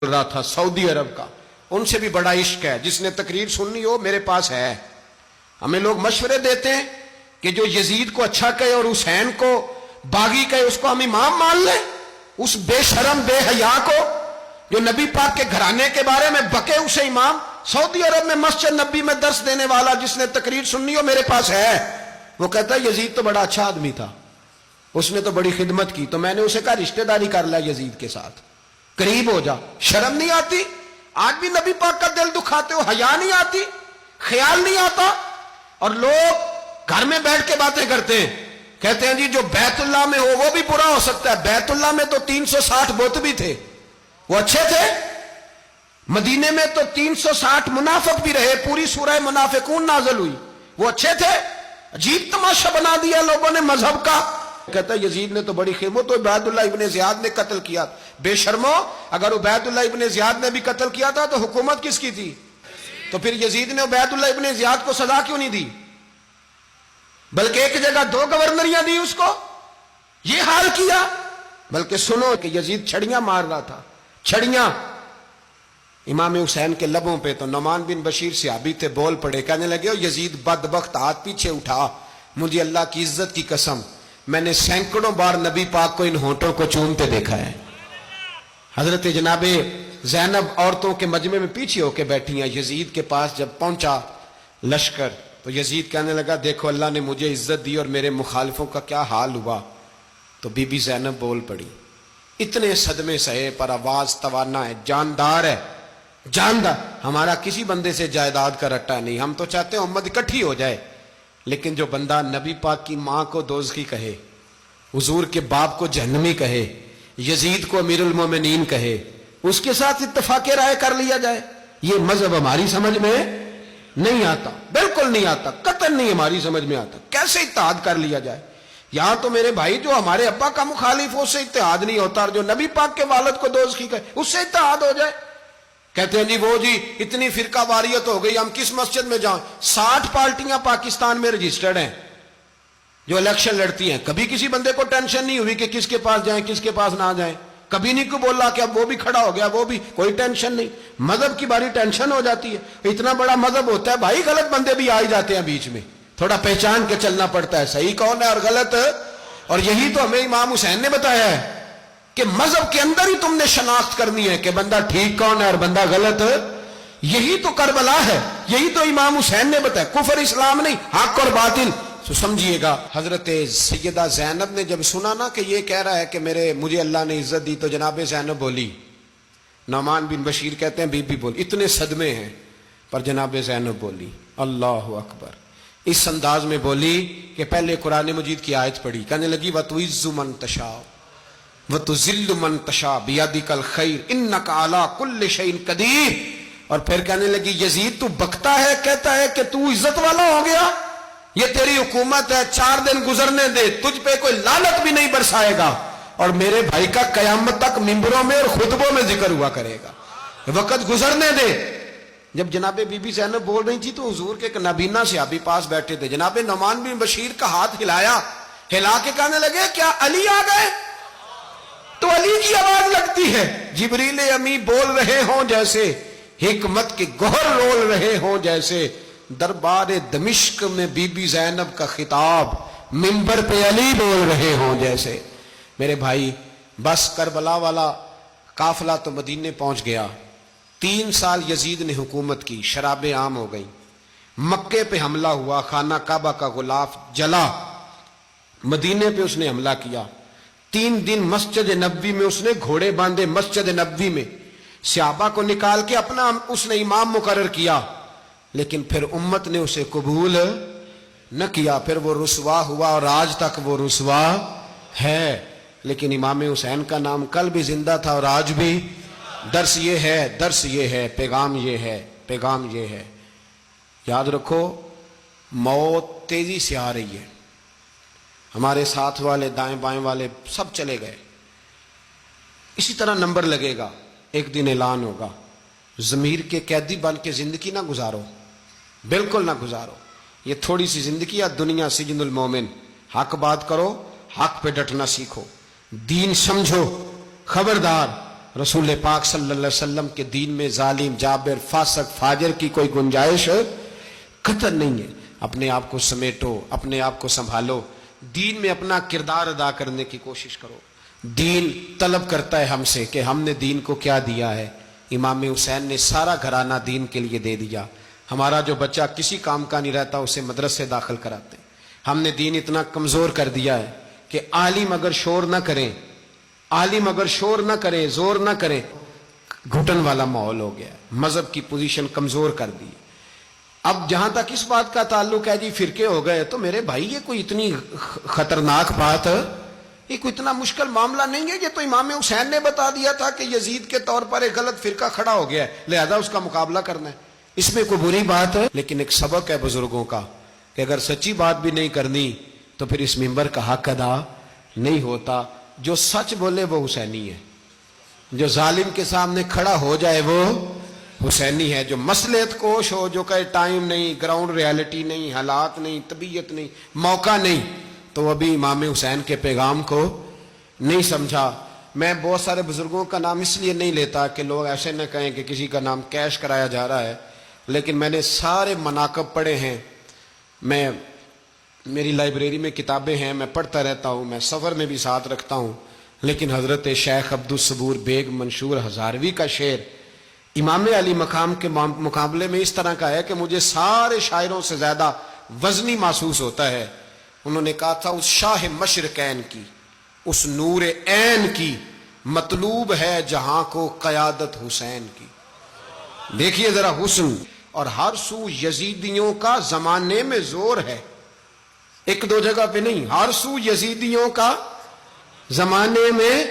رہا تھا سعودی عرب کا، ان سے بھی بڑا عشق ہے، جس نے تقریر سننی ہو میرے پاس ہے۔ ہمیں لوگ مشورے دیتے ہیں کہ جو یزید کو اچھا کہے اور حسین کو باغی کہے اس کو ہم امام مان لیں، اس بے شرم بے حیا کو جو نبی پاک کے گھرانے کے بارے میں بکے اسے امام۔ سعودی عرب میں مسجد نبی میں درس دینے والا جس نے تقریر سننی ہو میرے پاس ہے، وہ کہتا ہے یزید تو بڑا اچھا آدمی تھا، اس نے تو بڑی خدمت کی، تو میں نے اسے کہا رشتہ داری کر لیا یزید کے ساتھ، قریب ہو جا۔ شرم نہیں آتی؟ آج بھی نبی پاک کا دل دکھاتے ہو، حیا نہیں آتی، خیال نہیں آتا؟ اور لوگ گھر میں بیٹھ کے باتیں کرتے ہیں، کہتے ہیں جی جو بیت اللہ میں ہو وہ بھی برا ہو سکتا ہے۔ بیت اللہ میں تو 360 بت بھی تھے، وہ اچھے تھے۔ مدینے میں تو 360 منافق بھی رہے، پوری سورہ منافقون نازل ہوئی، وہ اچھے تھے۔ عجیب تماشا بنا دیا لوگوں نے مذہب کا۔ کہتا ہے یزید نے تو بڑی خدمت، تو عبید اللہ ابن زیاد نے قتل کیا۔ بے شرمو، اگر عبید اللہ ابن زیاد نے بھی قتل کیا تھا تو حکومت کس کی تھی؟ تو پھر یزید نے عبید اللہ ابن زیاد کو سزا کیوں نہیں دی، بلکہ ایک جگہ 2 گورنریاں دی اس کو؟ یہ حال کیا۔ بلکہ سنو کہ یزید چھڑیاں مار رہا تھا، چھڑیاں امام حسین کے لبوں پہ۔ تو نعمان بن بشیر صحابی تھے، بول پڑے، کہنے لگے یزید بدبخت، ہاتھ پیچھے اٹھا، مجھے اللہ کی عزت کی قسم میں نے سینکڑوں بار نبی پاک کو ان ہونٹوں کو چومتے دیکھا ہے۔ حضرت جناب زینب عورتوں کے مجمع میں پیچھے ہو کے بیٹھی ہیں، یزید کے پاس جب پہنچا لشکر تو یزید کہنے لگا دیکھو اللہ نے مجھے عزت دی اور میرے مخالفوں کا کیا حال ہوا۔ تو بی بی زینب بول پڑی، اتنے صدمے سہے پر آواز توانا ہے، جاندار ہے، جاندار۔ ہمارا کسی بندے سے جائیداد کا رٹا نہیں، ہم تو چاہتے ہیں امت اکٹھی ہو جائے، لیکن جو بندہ نبی پاک کی ماں کو دوزخی کہے، حضور کے باپ کو جہنمی کہے، یزید کو امیر المومنین کہے، اس کے ساتھ اتفاق رائے کر لیا جائے، یہ مذہب ہماری سمجھ میں نہیں آتا، بالکل نہیں آتا، قطعاً نہیں ہماری سمجھ میں آتا۔ کیسے اتحاد کر لیا جائے؟ یہاں تو میرے بھائی جو ہمارے ابا کا مخالف ہو اس سے اتحاد نہیں ہوتا، اور جو نبی پاک کے والد کو دوزخی کہے اس سے اتحاد ہو جائے۔ کہتے ہیں جی وہ جی اتنی فرقہ واریت ہو گئی، ہم کس مسجد میں جائیں؟ 60 پارٹیاں پاکستان میں رجسٹرڈ ہیں جو الیکشن لڑتی ہیں، کبھی کسی بندے کو ٹینشن نہیں ہوئی کہ کس کے پاس جائیں کس کے پاس نہ جائیں، کبھی نہیں کوئی بولا کہ اب وہ بھی کھڑا ہو گیا، وہ بھی، کوئی ٹینشن نہیں۔ مذہب کی باری ٹینشن ہو جاتی ہے، اتنا بڑا مذہب ہوتا ہے بھائی، غلط بندے بھی آ ہی جاتے ہیں بیچ میں، تھوڑا پہچان کے چلنا پڑتا ہے صحیح کون ہے اور غلط۔ اور یہی تو ہمیں امام حسین نے بتایا ہے کہ مذہب کے اندر ہی تم نے شناخت کرنی ہے کہ بندہ ٹھیک کون ہے اور بندہ غلط۔ یہی تو کربلا ہے، یہی تو امام حسین نے بتایا، کفر اسلام نہیں، حق اور باطل۔ تو سمجھیے گا، حضرت سیدہ زینب نے جب سنا نا کہ یہ کہہ رہا ہے کہ مجھے اللہ نے عزت دی، تو جناب زینب بولی، نعمان بن بشیر کہتے ہیں بی بی بولی، اتنے صدمے ہیں پر جناب زینب بولی اللہ اکبر، اس انداز میں بولی کہ پہلے قرآن مجید کی آیت پڑھی، کہنے لگی وَتُعِزُّ مَن تَشَاءُ وَتُذِلُّ مَن تَشَاءُ بِيَدِكَ الْخَيْرُ إِنَّكَ عَلَىٰ كُلِّ شَيْءٍ قَدِيرٌ۔ اور پھر کہنے لگی یزید تو بکتا ہے، کہتا ہے کہ تو عزت والا ہو گیا، یہ تیری حکومت ہے، 4 دن گزرنے دے، تجھ پہ کوئی لعنت بھی نہیں برسائے گا، اور میرے بھائی کا قیامت تک ممبروں میں اور خطبوں میں ذکر ہوا کرے گا، وقت گزرنے دے۔ جب جناب بی بی زینب بول رہی تھی تو حضور کے ایک نابینا صحابی پاس بیٹھے تھے، جناب نعمان بن بشیر کا ہاتھ ہلایا، ہلا کے کہنے لگے کیا علی آ گئے؟ تو علی کی آواز لگتی ہے، جبریل امی بول رہے ہوں جیسے، حکمت کے گوہر رول رہے ہوں جیسے، دربار دمشق میں بی بی زینب کا خطاب، منبر پہ علی بول رہے ہوں جیسے۔ میرے بھائی بس کربلا والا قافلہ تو مدینے پہنچ گیا، 3 سال یزید نے حکومت کی، شرابیں عام ہو گئی، مکے پہ حملہ ہوا، خانہ کعبہ کا غلاف جلا، مدینے پہ اس نے حملہ کیا، 3 دن مسجد نبوی میں اس نے گھوڑے باندھے، مسجد نبوی میں صحابہ کو نکال کے اپنا اس نے امام مقرر کیا، لیکن پھر امت نے اسے قبول نہ کیا، پھر وہ رسوا ہوا اور آج تک وہ رسوا ہے۔ لیکن امام حسین کا نام کل بھی زندہ تھا اور آج بھی۔ درس یہ ہے، پیغام یہ ہے، پیغام یہ ہے، یاد رکھو موت تیزی سے آ رہی ہے، ہمارے ساتھ والے دائیں بائیں والے سب چلے گئے، اسی طرح نمبر لگے گا، ایک دن اعلان ہوگا۔ ضمیر کے قیدی بن کے زندگی نہ گزارو، بالکل نہ گزارو، یہ تھوڑی سی زندگی ہے، دنیا سجن المومن۔ حق بات کرو، حق پہ ڈٹنا سیکھو، دین سمجھو، خبردار رسول پاک صلی اللہ علیہ وسلم کے دین میں ظالم، جابر، فاسق، فاجر کی کوئی گنجائش قطع نہیں ہے۔ اپنے آپ کو سمیٹو، اپنے آپ کو سنبھالو، دین میں اپنا کردار ادا کرنے کی کوشش کرو۔ دین طلب کرتا ہے ہم سے کہ ہم نے دین کو کیا دیا ہے۔ امام حسین نے سارا گھرانہ دین کے لیے دے دیا۔ ہمارا جو بچہ کسی کام کا نہیں رہتا اسے مدرسے داخل کراتے ہیں۔ ہم نے دین اتنا کمزور کر دیا ہے کہ عالم اگر شور نہ کریں، عالم اگر شور نہ کریں، زور نہ کریں، گھٹن والا ماحول ہو گیا ہے۔ مذہب کی پوزیشن کمزور کر دی۔ اب جہاں تک اس بات کا تعلق ہے جی فرقے ہو گئے، تو میرے بھائی یہ کوئی اتنی خطرناک بات ہے، یہ کوئی اتنا مشکل معاملہ نہیں ہے۔ یہ تو امام حسین نے بتا دیا تھا کہ یزید کے طور پر ایک غلط فرقہ کھڑا ہو گیا ہے، لہذا اس کا مقابلہ کرنا ہے، اس میں کوئی بری بات ہے؟ لیکن ایک سبق ہے بزرگوں کا کہ اگر سچی بات بھی نہیں کرنی تو پھر اس منبر کا حق ادا نہیں ہوتا۔ جو سچ بولے وہ حسینی ہے، جو ظالم کے سامنے کھڑا ہو جائے وہ حسینی ہے۔ جو مصلحت کوش ہو، جو کہے ٹائم نہیں، گراؤنڈ ریالٹی نہیں، حالات نہیں، طبیعت نہیں، موقع نہیں، تو وہ ابھی امام حسین کے پیغام کو نہیں سمجھا۔ میں بہت سارے بزرگوں کا نام اس لیے نہیں لیتا کہ لوگ ایسے نہ کہیں کہ کسی کا نام کیش کرایا جا رہا ہے، لیکن میں نے سارے مناقب پڑھے ہیں۔ میری لائبریری میں کتابیں ہیں، میں پڑھتا رہتا ہوں، میں سفر میں بھی ساتھ رکھتا ہوں، لیکن حضرت شیخ عبدالصبور بیگ منشور ہزاروی کا شعر امام علی مقام کے مقابلے میں اس طرح کا ہے کہ مجھے سارے شاعروں سے زیادہ وزنی محسوس ہوتا ہے۔ انہوں نے کہا تھا اس شاہ مشرقین کی، اس نور عین کی، مطلوب ہے جہاں کو قیادت حسین کی۔ دیکھیے ذرا حسن، اور ہر سو یزیدیوں کا زمانے میں زور ہے، ایک دو جگہ پہ نہیں، ہر سو یزیدیوں کا زمانے میں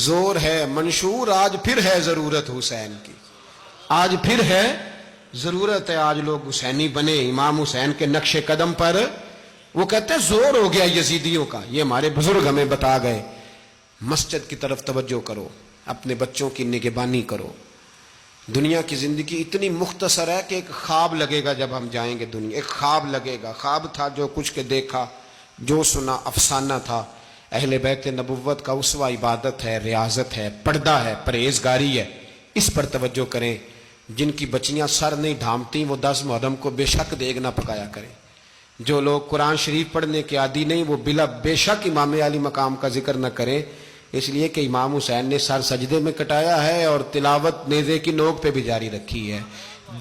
زور ہے۔ منشور آج پھر ہے ضرورت حسین کی، آج پھر ہے ضرورت ہے، آج لوگ حسینی بنے، امام حسین کے نقش قدم پر۔ وہ کہتے ہیں زور ہو گیا یزیدیوں کا، یہ ہمارے بزرگ ہمیں بتا گئے۔ مسجد کی طرف توجہ کرو، اپنے بچوں کی نگہبانی کرو۔ دنیا کی زندگی اتنی مختصر ہے کہ ایک خواب لگے گا جب ہم جائیں گے دنیا، ایک خواب لگے گا۔ خواب تھا جو کچھ کے دیکھا، جو سنا افسانہ تھا۔ اہل بیت نبوت کا اسوہ عبادت ہے، ریاضت ہے، پردہ ہے، پرہیزگاری ہے، اس پر توجہ کریں۔ جن کی بچیاں سر نہیں ڈھانپتی وہ 10 محرم کو بے شک دیگ نہ پکایا کریں۔ جو لوگ قرآن شریف پڑھنے کے عادی نہیں وہ بے شک امام علی مقام کا ذکر نہ کریں، اس لیے کہ امام حسین نے سر سجدے میں کٹایا ہے اور تلاوت نیزے کی نوک پہ بھی جاری رکھی ہے۔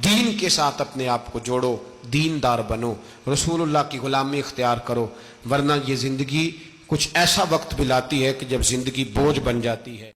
دین کے ساتھ اپنے آپ کو جوڑو، دیندار بنو، رسول اللہ کی غلامی اختیار کرو، ورنہ یہ زندگی کچھ ایسا وقت بھی لاتی ہے کہ جب زندگی بوجھ بن جاتی ہے۔